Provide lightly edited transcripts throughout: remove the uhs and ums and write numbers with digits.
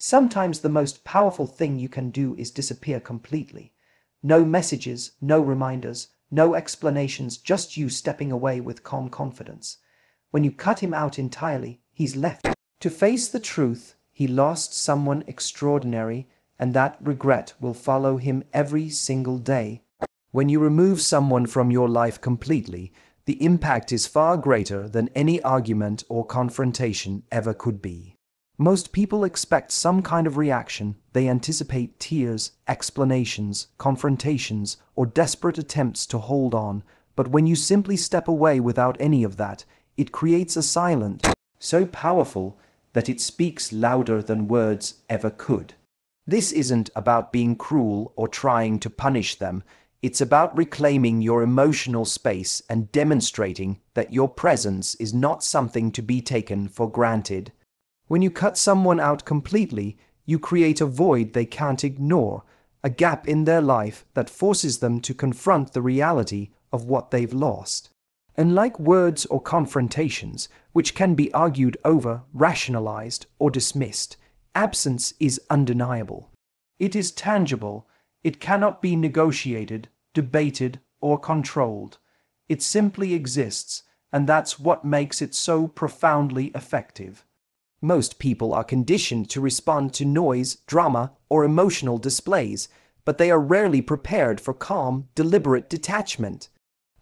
Sometimes the most powerful thing you can do is disappear completely. No messages, no reminders, no explanations, just you stepping away with calm confidence. When you cut him out entirely, he's left to face the truth. He lost someone extraordinary, and that regret will follow him every single day. When you remove someone from your life completely, the impact is far greater than any argument or confrontation ever could be. Most people expect some kind of reaction. They anticipate tears, explanations, confrontations, or desperate attempts to hold on. But when you simply step away without any of that, it creates a silence so powerful that it speaks louder than words ever could. This isn't about being cruel or trying to punish them. It's about reclaiming your emotional space and demonstrating that your presence is not something to be taken for granted. When you cut someone out completely, you create a void they can't ignore, a gap in their life that forces them to confront the reality of what they've lost. Unlike words or confrontations, which can be argued over, rationalized, or dismissed, absence is undeniable. It is tangible. It cannot be negotiated, debated, or controlled. It simply exists, and that's what makes it so profoundly effective. Most people are conditioned to respond to noise, drama, or emotional displays, but they are rarely prepared for calm, deliberate detachment.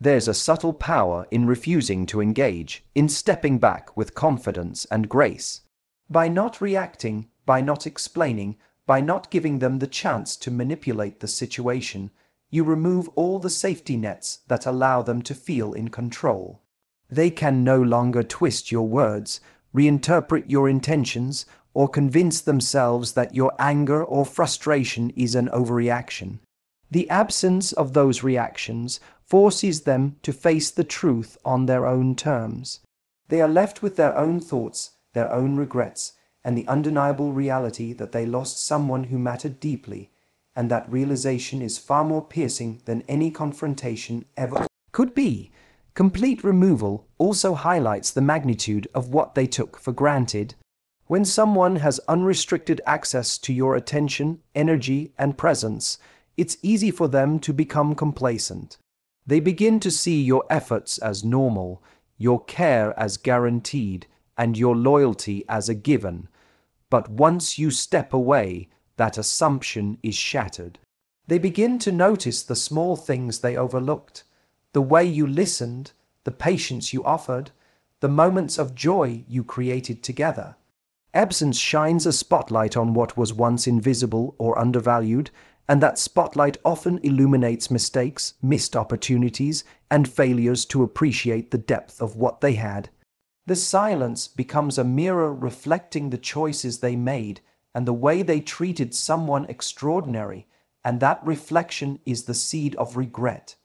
There's a subtle power in refusing to engage, in stepping back with confidence and grace. By not reacting, by not explaining, by not giving them the chance to manipulate the situation, you remove all the safety nets that allow them to feel in control. They can no longer twist your words, reinterpret your intentions, or convince themselves that your anger or frustration is an overreaction. The absence of those reactions forces them to face the truth on their own terms. They are left with their own thoughts, their own regrets, and the undeniable reality that they lost someone who mattered deeply, and that realization is far more piercing than any confrontation ever could be. Complete removal also highlights the magnitude of what they took for granted. When someone has unrestricted access to your attention, energy, and presence, it's easy for them to become complacent. They begin to see your efforts as normal, your care as guaranteed, and your loyalty as a given. But once you step away, that assumption is shattered. They begin to notice the small things they overlooked, the way you listened, the patience you offered, the moments of joy you created together. Absence shines a spotlight on what was once invisible or undervalued, and that spotlight often illuminates mistakes, missed opportunities, and failures to appreciate the depth of what they had. The silence becomes a mirror reflecting the choices they made and the way they treated someone extraordinary, and that reflection is the seed of regret.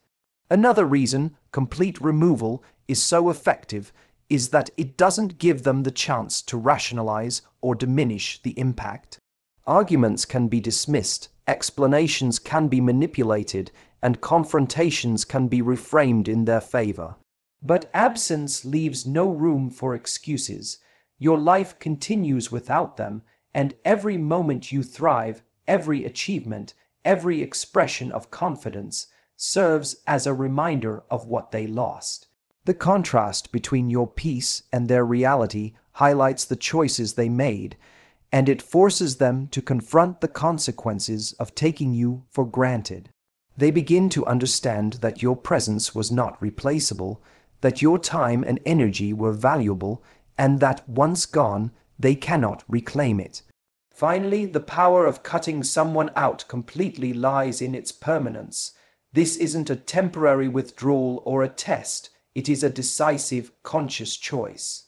Another reason complete removal is so effective is that it doesn't give them the chance to rationalize or diminish the impact. Arguments can be dismissed, explanations can be manipulated, and confrontations can be reframed in their favor. But absence leaves no room for excuses. Your life continues without them, and every moment you thrive, every achievement, every expression of confidence serves as a reminder of what they lost. The contrast between your peace and their reality highlights the choices they made, and it forces them to confront the consequences of taking you for granted. They begin to understand that your presence was not replaceable, that your time and energy were valuable, and that once gone, they cannot reclaim it. Finally, the power of cutting someone out completely lies in its permanence. This isn't a temporary withdrawal or a test, it is a decisive, conscious choice.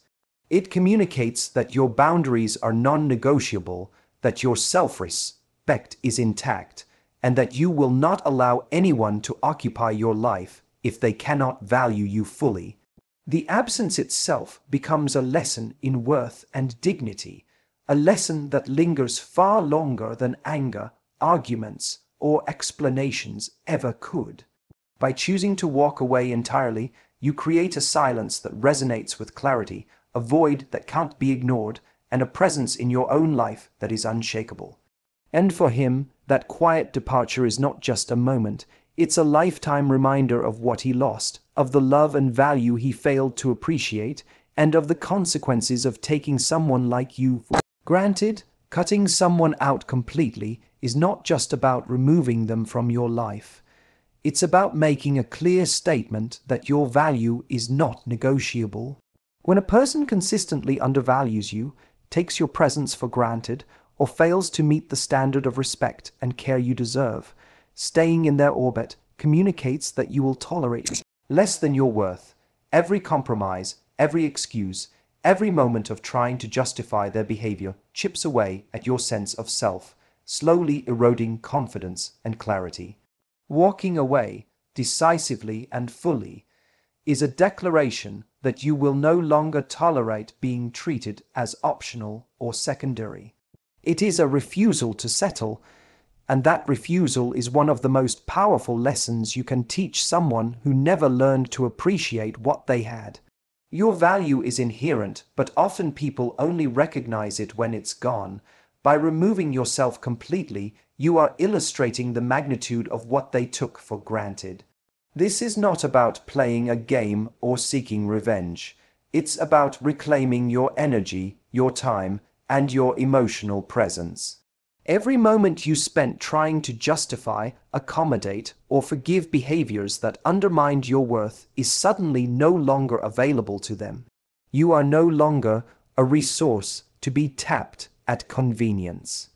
It communicates that your boundaries are non-negotiable, that your self-respect is intact, and that you will not allow anyone to occupy your life if they cannot value you fully. The absence itself becomes a lesson in worth and dignity, a lesson that lingers far longer than anger, arguments, or explanations ever could. By choosing to walk away entirely, you create a silence that resonates with clarity, a void that can't be ignored, and a presence in your own life that is unshakable. And for him, that quiet departure is not just a moment, it's a lifetime reminder of what he lost, of the love and value he failed to appreciate, and of the consequences of taking someone like you for granted. Cutting someone out completely is not just about removing them from your life. It's about making a clear statement that your value is not negotiable. When a person consistently undervalues you, takes your presence for granted, or fails to meet the standard of respect and care you deserve, staying in their orbit communicates that you will tolerate less than your worth. Every compromise, every excuse, every moment of trying to justify their behavior chips away at your sense of self, slowly eroding confidence and clarity. Walking away, decisively and fully, is a declaration that you will no longer tolerate being treated as optional or secondary. It is a refusal to settle, and that refusal is one of the most powerful lessons you can teach someone who never learned to appreciate what they had. Your value is inherent, but often people only recognize it when it's gone. By removing yourself completely, you are illustrating the magnitude of what they took for granted. This is not about playing a game or seeking revenge. It's about reclaiming your energy, your time, and your emotional presence. Every moment you spent trying to justify, accommodate, or forgive behaviors that undermined your worth is suddenly no longer available to them. You are no longer a resource to be tapped at convenience.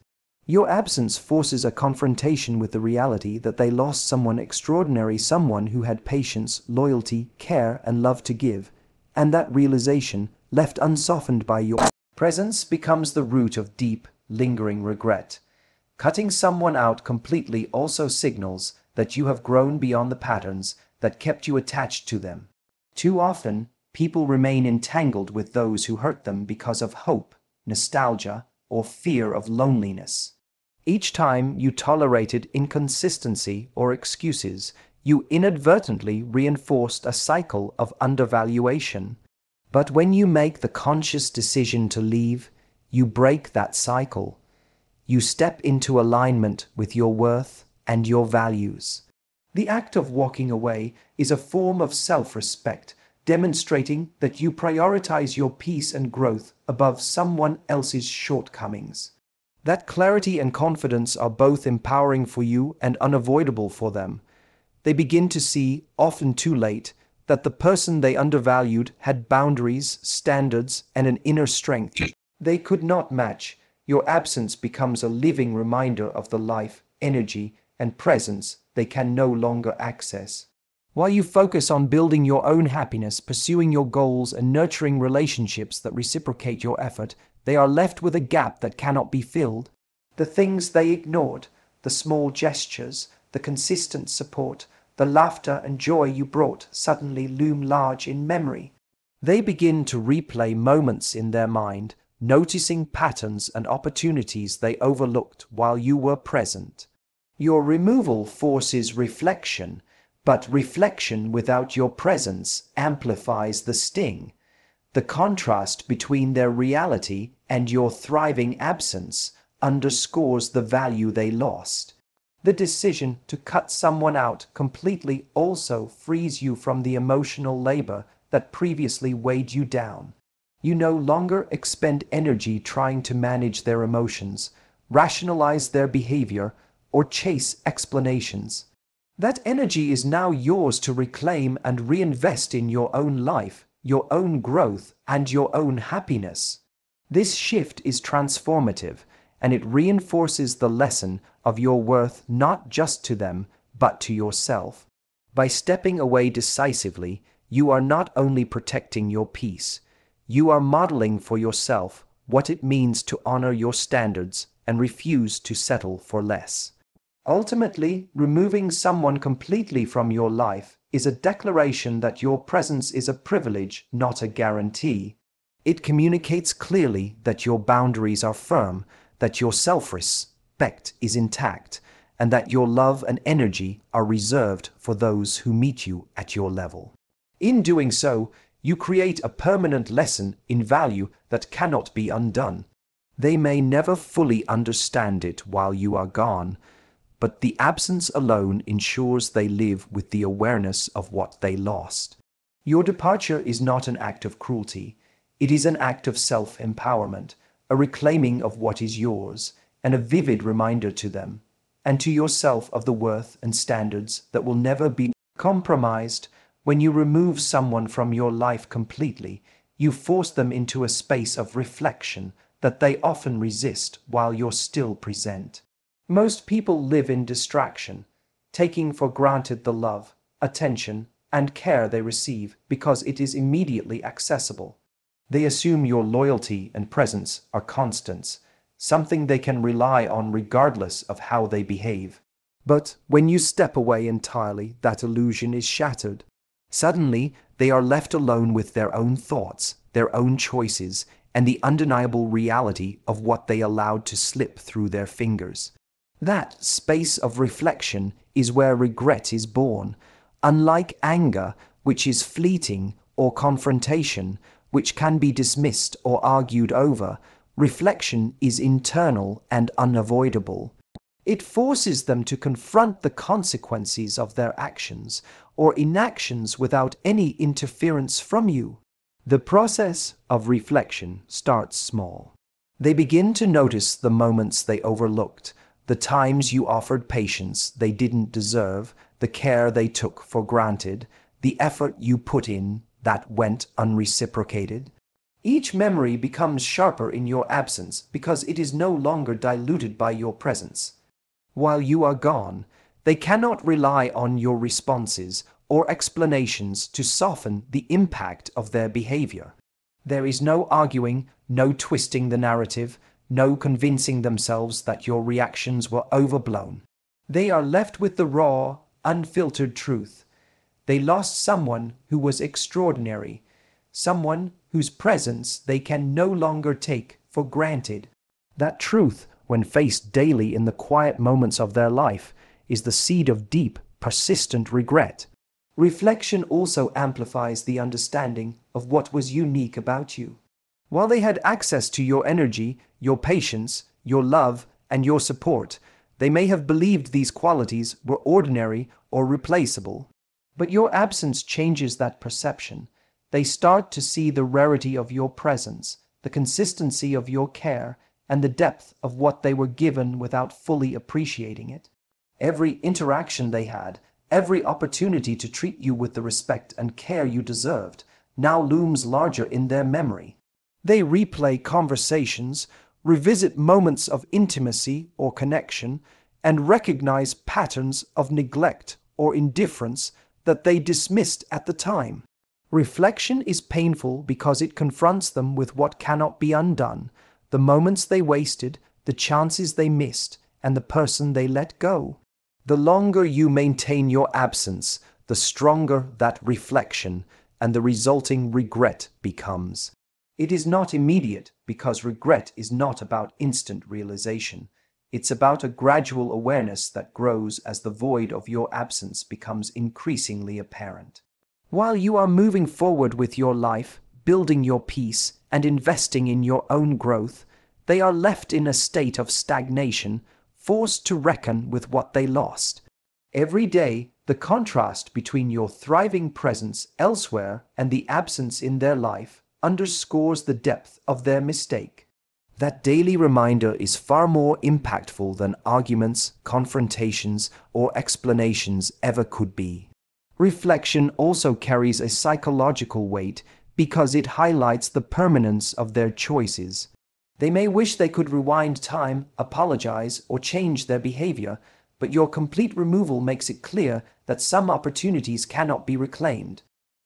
Your absence forces a confrontation with the reality that they lost someone extraordinary, someone who had patience, loyalty, care, and love to give, and that realization, left unsoftened by your presence, becomes the root of deep, lingering regret. Cutting someone out completely also signals that you have grown beyond the patterns that kept you attached to them. Too often, people remain entangled with those who hurt them because of hope, nostalgia, or fear of loneliness. Each time you tolerated inconsistency or excuses, you inadvertently reinforced a cycle of undervaluation. But when you make the conscious decision to leave, you break that cycle. You step into alignment with your worth and your values. The act of walking away is a form of self-respect, demonstrating that you prioritize your peace and growth above someone else's shortcomings. That clarity and confidence are both empowering for you and unavoidable for them. They begin to see, often too late, that the person they undervalued had boundaries, standards, and an inner strength they could not match. Your absence becomes a living reminder of the life, energy, and presence they can no longer access. While you focus on building your own happiness, pursuing your goals, and nurturing relationships that reciprocate your effort, they are left with a gap that cannot be filled. The things they ignored, the small gestures, the consistent support, the laughter and joy you brought suddenly loom large in memory. They begin to replay moments in their mind, noticing patterns and opportunities they overlooked while you were present. Your removal forces reflection, but reflection without your presence amplifies the sting. The contrast between their reality and your thriving absence underscores the value they lost. The decision to cut someone out completely also frees you from the emotional labor that previously weighed you down. You no longer expend energy trying to manage their emotions, rationalize their behavior, or chase explanations. That energy is now yours to reclaim and reinvest in your own life, your own growth, and your own happiness. This shift is transformative, and it reinforces the lesson of your worth not just to them, but to yourself. By stepping away decisively, you are not only protecting your peace, you are modeling for yourself what it means to honor your standards and refuse to settle for less. Ultimately, removing someone completely from your life is a declaration that your presence is a privilege, not a guarantee. It communicates clearly that your boundaries are firm, that your self-respect is intact, and that your love and energy are reserved for those who meet you at your level. In doing so, You create a permanent lesson in value that cannot be undone. They may never fully understand it while you are gone, but the absence alone ensures they live with the awareness of what they lost. Your departure is not an act of cruelty. It is an act of self-empowerment, a reclaiming of what is yours, and a vivid reminder to them, and to yourself, of the worth and standards that will never be compromised. When you remove someone from your life completely, you force them into a space of reflection that they often resist while you're still present. Most people live in distraction, taking for granted the love, attention, and care they receive because it is immediately accessible. They assume your loyalty and presence are constants, something they can rely on regardless of how they behave. But when you step away entirely, that illusion is shattered. Suddenly, they are left alone with their own thoughts, their own choices, and the undeniable reality of what they allowed to slip through their fingers. That space of reflection is where regret is born. Unlike anger, which is fleeting, or confrontation, which can be dismissed or argued over, reflection is internal and unavoidable. It forces them to confront the consequences of their actions or inactions without any interference from you. The process of reflection starts small. They begin to notice the moments they overlooked, the times you offered patience they didn't deserve, the care they took for granted, the effort you put in that went unreciprocated. Each memory becomes sharper in your absence because it is no longer diluted by your presence. While you are gone, they cannot rely on your responses or explanations to soften the impact of their behavior. There is no arguing, no twisting the narrative, no convincing themselves that your reactions were overblown. They are left with the raw, unfiltered truth. They lost someone who was extraordinary, someone whose presence they can no longer take for granted. That truth, when faced daily in the quiet moments of their life, is the seed of deep, persistent regret. Reflection also amplifies the understanding of what was unique about you. While they had access to your energy, your patience, your love, and your support, they may have believed these qualities were ordinary or replaceable. But your absence changes that perception. They start to see the rarity of your presence, the consistency of your care, and the depth of what they were given without fully appreciating it. Every interaction they had, every opportunity to treat you with the respect and care you deserved, now looms larger in their memory. They replay conversations, revisit moments of intimacy or connection, and recognize patterns of neglect or indifference that they dismissed at the time. Reflection is painful because it confronts them with what cannot be undone, the moments they wasted, the chances they missed, and the person they let go. The longer you maintain your absence, the stronger that reflection and the resulting regret becomes. It is not immediate because regret is not about instant realization. It's about a gradual awareness that grows as the void of your absence becomes increasingly apparent. While you are moving forward with your life, building your peace, and investing in your own growth, they are left in a state of stagnation, forced to reckon with what they lost. Every day, the contrast between your thriving presence elsewhere and the absence in their life underscores the depth of their mistake. That daily reminder is far more impactful than arguments, confrontations, or explanations ever could be. Reflection also carries a psychological weight because it highlights the permanence of their choices. They may wish they could rewind time, apologize, or change their behavior, but your complete removal makes it clear that some opportunities cannot be reclaimed.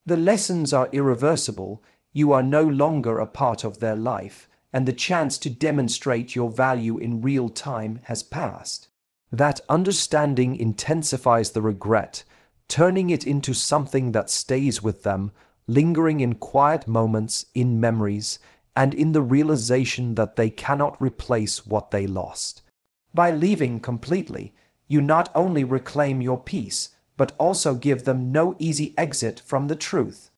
The lessons are irreversible. You are no longer a part of their life, and the chance to demonstrate your value in real time has passed. That understanding intensifies the regret, turning it into something that stays with them, lingering in quiet moments, in memories, and in the realization that they cannot replace what they lost. By leaving completely, you not only reclaim your peace, but also give them no easy exit from the truth.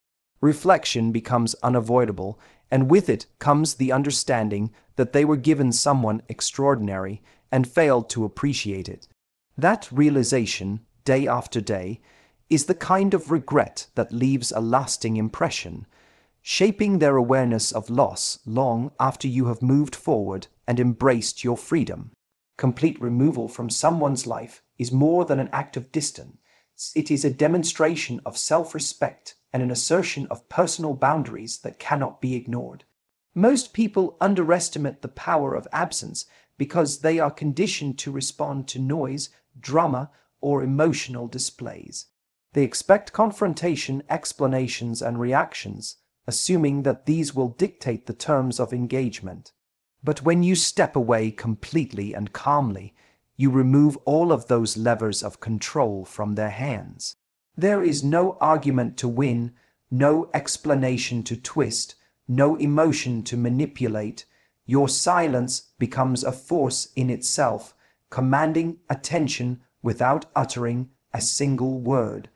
Reflection becomes unavoidable, and with it comes the understanding that they were given someone extraordinary and failed to appreciate it. That realization, day after day, is the kind of regret that leaves a lasting impression, shaping their awareness of loss long after you have moved forward and embraced your freedom. Complete removal from someone's life is more than an act of distance. It is a demonstration of self-respect and an assertion of personal boundaries that cannot be ignored. Most people underestimate the power of absence because they are conditioned to respond to noise, drama, or emotional displays. They expect confrontation, explanations, and reactions, assuming that these will dictate the terms of engagement. But when you step away completely and calmly, you remove all of those levers of control from their hands. There is no argument to win, no explanation to twist, no emotion to manipulate. Your silence becomes a force in itself, commanding attention without uttering a single word.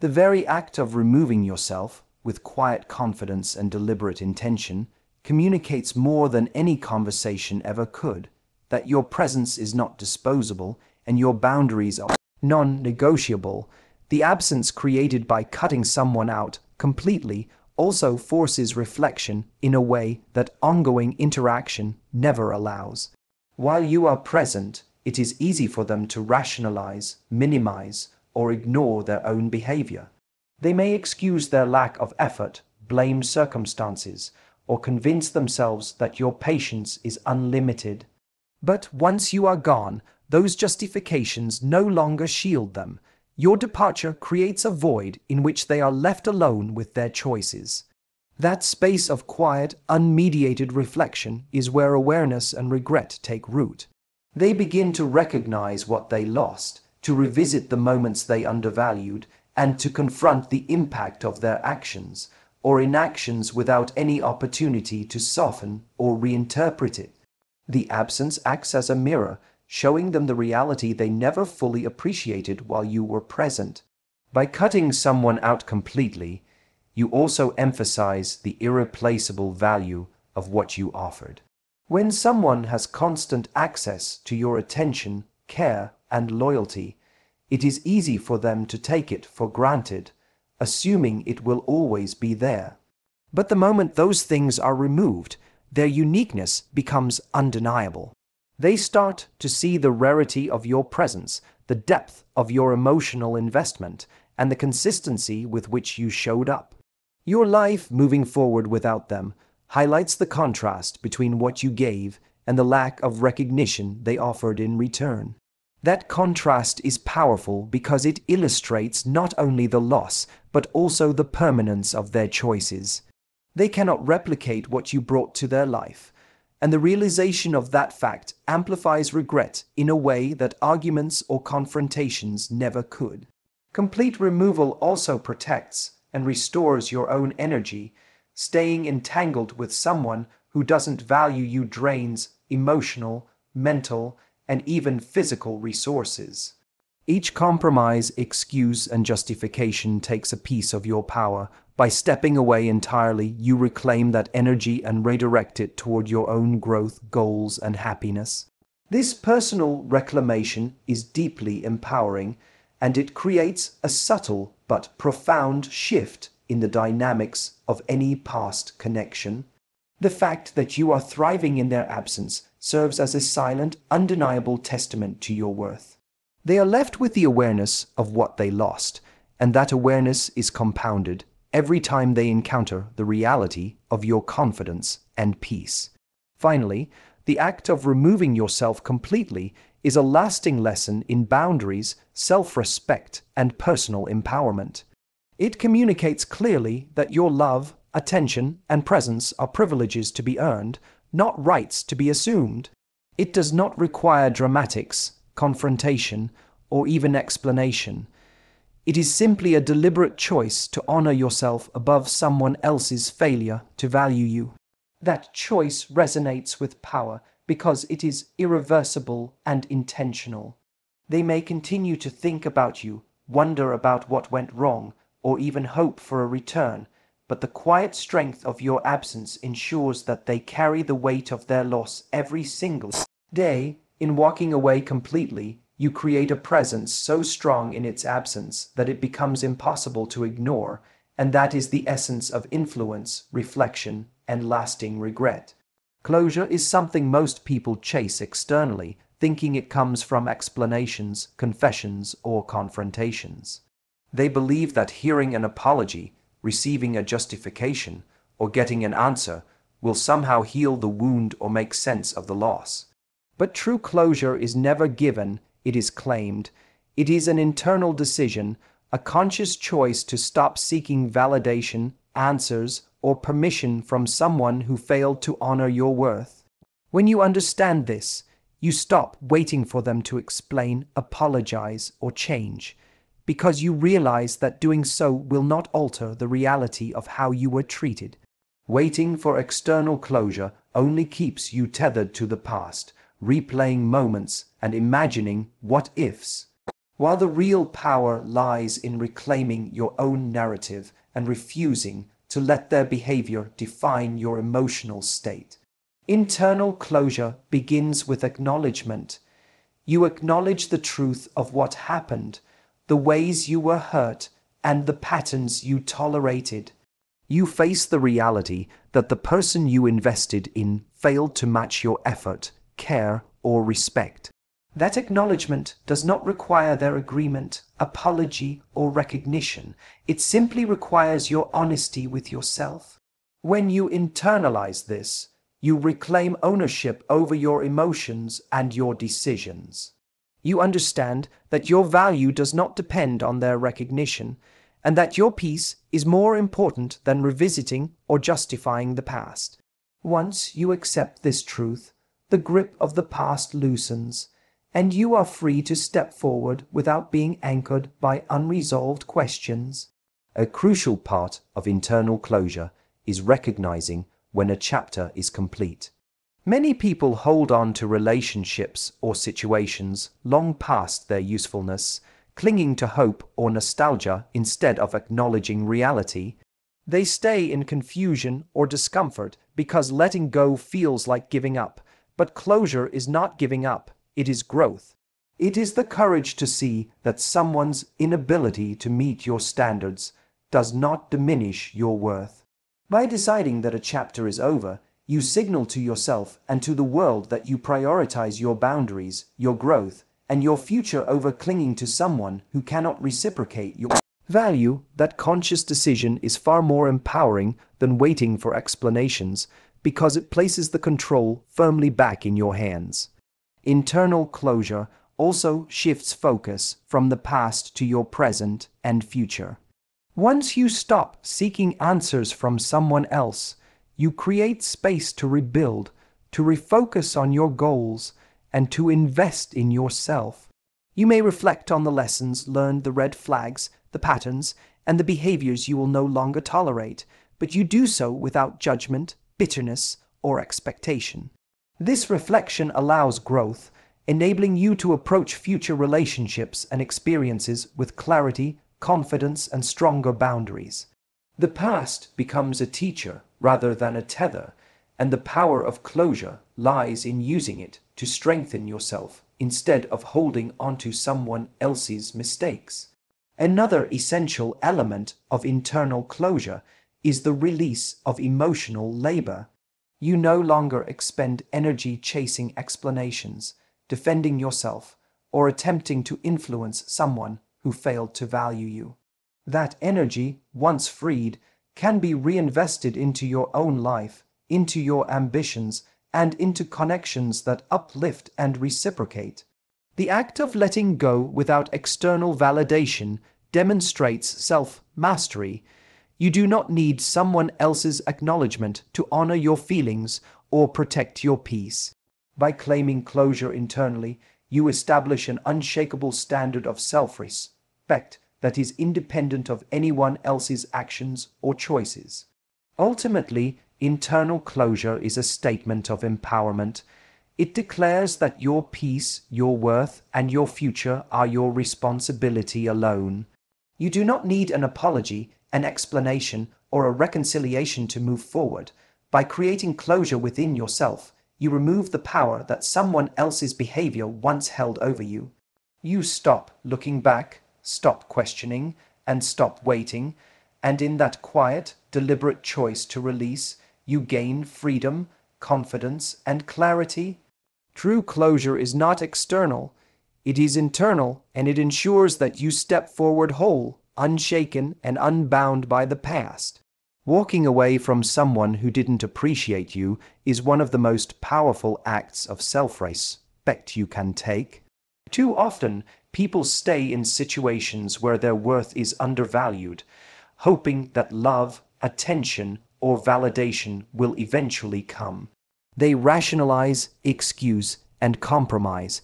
The very act of removing yourself, with quiet confidence and deliberate intention, communicates more than any conversation ever could, that your presence is not disposable and your boundaries are non-negotiable. The absence created by cutting someone out completely also forces reflection in a way that ongoing interaction never allows. While you are present, it is easy for them to rationalize, minimize, or ignore their own behavior. They may excuse their lack of effort, blame circumstances, or convince themselves that your patience is unlimited. But once you are gone, those justifications no longer shield them. Your departure creates a void in which they are left alone with their choices. That space of quiet, unmediated reflection is where awareness and regret take root. They begin to recognize what they lost, to revisit the moments they undervalued, and to confront the impact of their actions or inactions without any opportunity to soften or reinterpret it. The absence acts as a mirror, showing them the reality they never fully appreciated while you were present. By cutting someone out completely, you also emphasize the irreplaceable value of what you offered. When someone has constant access to your attention, care, and loyalty, it is easy for them to take it for granted, assuming it will always be there. But the moment those things are removed, their uniqueness becomes undeniable. They start to see the rarity of your presence, the depth of your emotional investment, and the consistency with which you showed up. Your life moving forward without them highlights the contrast between what you gave and the lack of recognition they offered in return. That contrast is powerful because it illustrates not only the loss, but also the permanence of their choices. They cannot replicate what you brought to their life, and the realization of that fact amplifies regret in a way that arguments or confrontations never could. Complete removal also protects and restores your own energy. Staying entangled with someone who doesn't value you drains emotional, mental, and even physical resources. Each compromise, excuse, and justification takes a piece of your power. By stepping away entirely, you reclaim that energy and redirect it toward your own growth, goals, and happiness. This personal reclamation is deeply empowering, and it creates a subtle but profound shift in the dynamics of any past connection. The fact that you are thriving in their absence serves as a silent, undeniable testament to your worth. They are left with the awareness of what they lost, and that awareness is compounded every time they encounter the reality of your confidence and peace. Finally, the act of removing yourself completely is a lasting lesson in boundaries, self-respect, and personal empowerment. It communicates clearly that your love, attention, and presence are privileges to be earned, not rights to be assumed. It does not require dramatics, confrontation, or even explanation. It is simply a deliberate choice to honor yourself above someone else's failure to value you. That choice resonates with power because it is irreversible and intentional. They may continue to think about you, wonder about what went wrong, or even hope for a return, but the quiet strength of your absence ensures that they carry the weight of their loss every single day. In walking away completely, you create a presence so strong in its absence that it becomes impossible to ignore, and that is the essence of influence, reflection, and lasting regret. Closure is something most people chase externally, thinking it comes from explanations, confessions, or confrontations. They believe that hearing an apology, receiving a justification, or getting an answer will somehow heal the wound or make sense of the loss. But true closure is never given, it is claimed. It is an internal decision, a conscious choice to stop seeking validation, answers, or permission from someone who failed to honor your worth. When you understand this, you stop waiting for them to explain, apologize, or change, because you realize that doing so will not alter the reality of how you were treated. Waiting for external closure only keeps you tethered to the past, replaying moments and imagining what-ifs, while the real power lies in reclaiming your own narrative and refusing to let their behavior define your emotional state. Internal closure begins with acknowledgement. You acknowledge the truth of what happened, the ways you were hurt, and the patterns you tolerated. You face the reality that the person you invested in failed to match your effort, care, or respect. That acknowledgement does not require their agreement, apology, or recognition. It simply requires your honesty with yourself. When you internalize this, you reclaim ownership over your emotions and your decisions. You understand that your value does not depend on their recognition, and that your peace is more important than revisiting or justifying the past. Once you accept this truth, the grip of the past loosens, and you are free to step forward without being anchored by unresolved questions. A crucial part of internal closure is recognizing when a chapter is complete. Many people hold on to relationships or situations long past their usefulness, clinging to hope or nostalgia instead of acknowledging reality. They stay in confusion or discomfort because letting go feels like giving up. But closure is not giving up, it is growth. It is the courage to see that someone's inability to meet your standards does not diminish your worth. By deciding that a chapter is over, you signal to yourself and to the world that you prioritize your boundaries, your growth, and your future over clinging to someone who cannot reciprocate your value. That conscious decision is far more empowering than waiting for explanations, because it places the control firmly back in your hands. Internal closure also shifts focus from the past to your present and future. Once you stop seeking answers from someone else, you create space to rebuild, to refocus on your goals, and to invest in yourself. You may reflect on the lessons learned, the red flags, the patterns, and the behaviors you will no longer tolerate, but you do so without judgment, bitterness, or expectation. This reflection allows growth, enabling you to approach future relationships and experiences with clarity, confidence, and stronger boundaries. The past becomes a teacher rather than a tether, and the power of closure lies in using it to strengthen yourself instead of holding onto someone else's mistakes. Another essential element of internal closure is the release of emotional labor. You no longer expend energy chasing explanations, defending yourself, or attempting to influence someone who failed to value you. That energy, once freed, can be reinvested into your own life, into your ambitions, and into connections that uplift and reciprocate. The act of letting go without external validation demonstrates self-mastery. You do not need someone else's acknowledgement to honor your feelings or protect your peace. By claiming closure internally, you establish an unshakable standard of self-respect that is independent of anyone else's actions or choices. Ultimately, internal closure is a statement of empowerment. It declares that your peace, your worth, and your future are your responsibility alone. You do not need an apology, an explanation, or a reconciliation to move forward. By creating closure within yourself, you remove the power that someone else's behavior once held over you. You stop looking back, stop questioning, and stop waiting, and in that quiet, deliberate choice to release, you gain freedom, confidence, and clarity. True closure is not external, it is internal, and it ensures that you step forward whole, unshaken, and unbound by the past. Walking away from someone who didn't appreciate you is one of the most powerful acts of self-respect you can take. Too often, people stay in situations where their worth is undervalued, hoping that love, attention, or validation will eventually come. They rationalize, excuse, and compromise,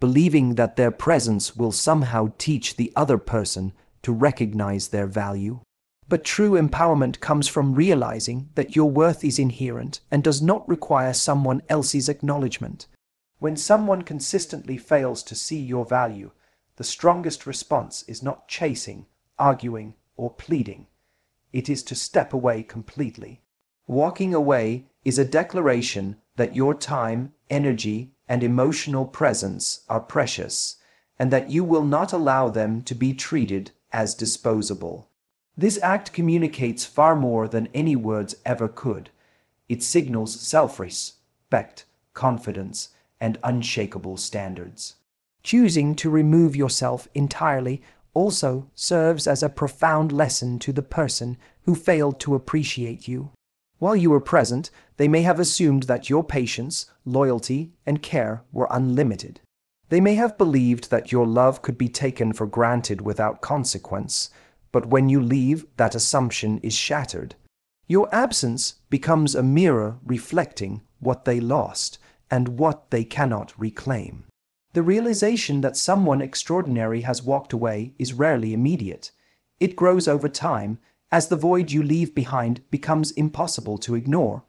believing that their presence will somehow teach the other person to recognize their value. But true empowerment comes from realizing that your worth is inherent and does not require someone else's acknowledgement. When someone consistently fails to see your value, the strongest response is not chasing, arguing, or pleading. It is to step away completely. Walking away is a declaration that your time, energy, and emotional presence are precious, and that you will not allow them to be treated as disposable. This act communicates far more than any words ever could. It signals self-respect, confidence, and unshakable standards. Choosing to remove yourself entirely also serves as a profound lesson to the person who failed to appreciate you. While you were present, they may have assumed that your patience, loyalty, and care were unlimited. They may have believed that your love could be taken for granted without consequence, but when you leave, that assumption is shattered. Your absence becomes a mirror reflecting what they lost and what they cannot reclaim. The realization that someone extraordinary has walked away is rarely immediate. It grows over time, as the void you leave behind becomes impossible to ignore.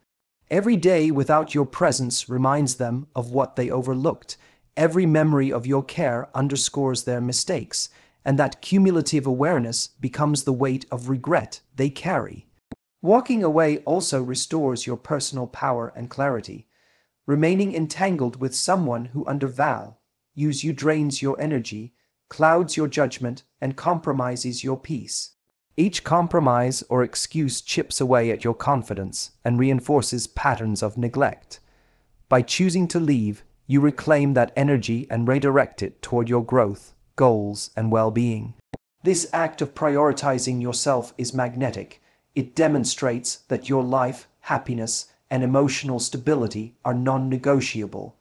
Every day without your presence reminds them of what they overlooked. Every memory of your care underscores their mistakes, and that cumulative awareness becomes the weight of regret they carry. Walking away also restores your personal power and clarity. Remaining entangled with someone who undervalues you drains your energy, clouds your judgment, and compromises your peace. Each compromise or excuse chips away at your confidence and reinforces patterns of neglect. By choosing to leave, you reclaim that energy and redirect it toward your growth, goals, and well-being. This act of prioritizing yourself is magnetic. It demonstrates that your life, happiness, and emotional stability are non-negotiable.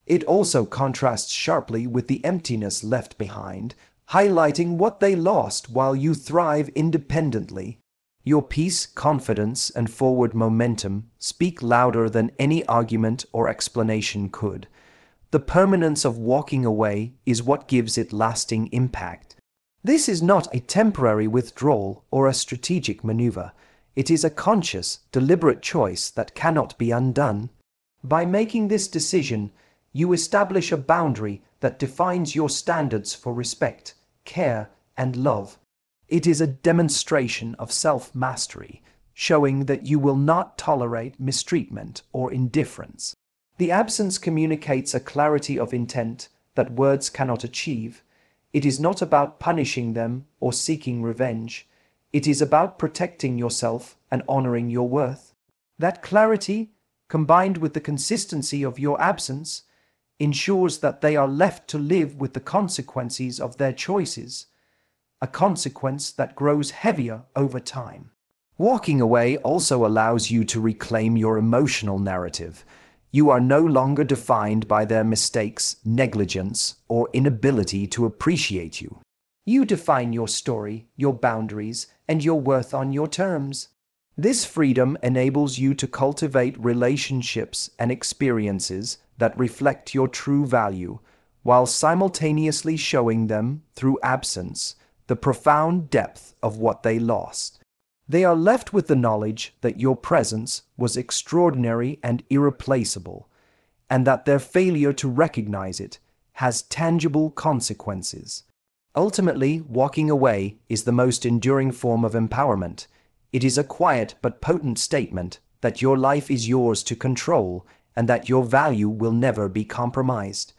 It also contrasts sharply with the emptiness left behind, highlighting what they lost while you thrive independently. Your peace, confidence, and forward momentum speak louder than any argument or explanation could. The permanence of walking away is what gives it lasting impact. This is not a temporary withdrawal or a strategic maneuver. It is a conscious, deliberate choice that cannot be undone. By making this decision, you establish a boundary that defines your standards for respect, care, and love. It is a demonstration of self-mastery, showing that you will not tolerate mistreatment or indifference. The absence communicates a clarity of intent that words cannot achieve. It is not about punishing them or seeking revenge. It is about protecting yourself and honoring your worth. That clarity, combined with the consistency of your absence, ensures that they are left to live with the consequences of their choices, a consequence that grows heavier over time. Walking away also allows you to reclaim your emotional narrative. You are no longer defined by their mistakes, negligence, or inability to appreciate you. You define your story, your boundaries, and your worth on your terms. This freedom enables you to cultivate relationships and experiences that reflect your true value, while simultaneously showing them, through absence, the profound depth of what they lost. They are left with the knowledge that your presence was extraordinary and irreplaceable, and that their failure to recognize it has tangible consequences. Ultimately, walking away is the most enduring form of empowerment. It is a quiet but potent statement that your life is yours to control and that your value will never be compromised.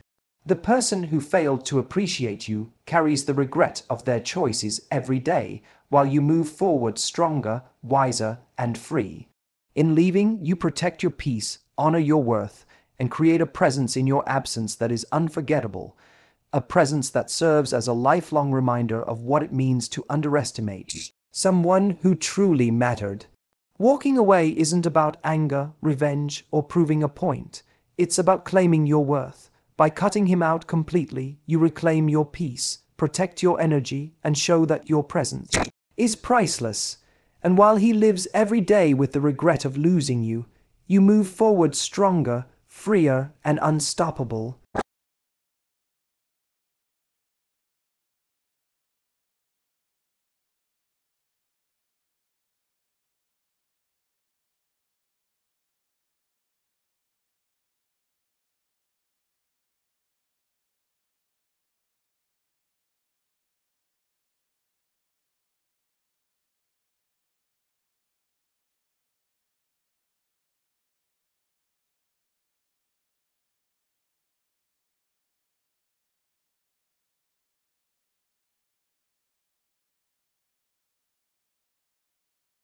The person who failed to appreciate you carries the regret of their choices every day, while you move forward stronger, wiser, and free. In leaving, you protect your peace, honor your worth, and create a presence in your absence that is unforgettable, a presence that serves as a lifelong reminder of what it means to underestimate someone who truly mattered. Walking away isn't about anger, revenge, or proving a point. It's about claiming your worth. By cutting him out completely, you reclaim your peace, protect your energy, and show that your presence is priceless. And while he lives every day with the regret of losing you, you move forward stronger, freer, and unstoppable.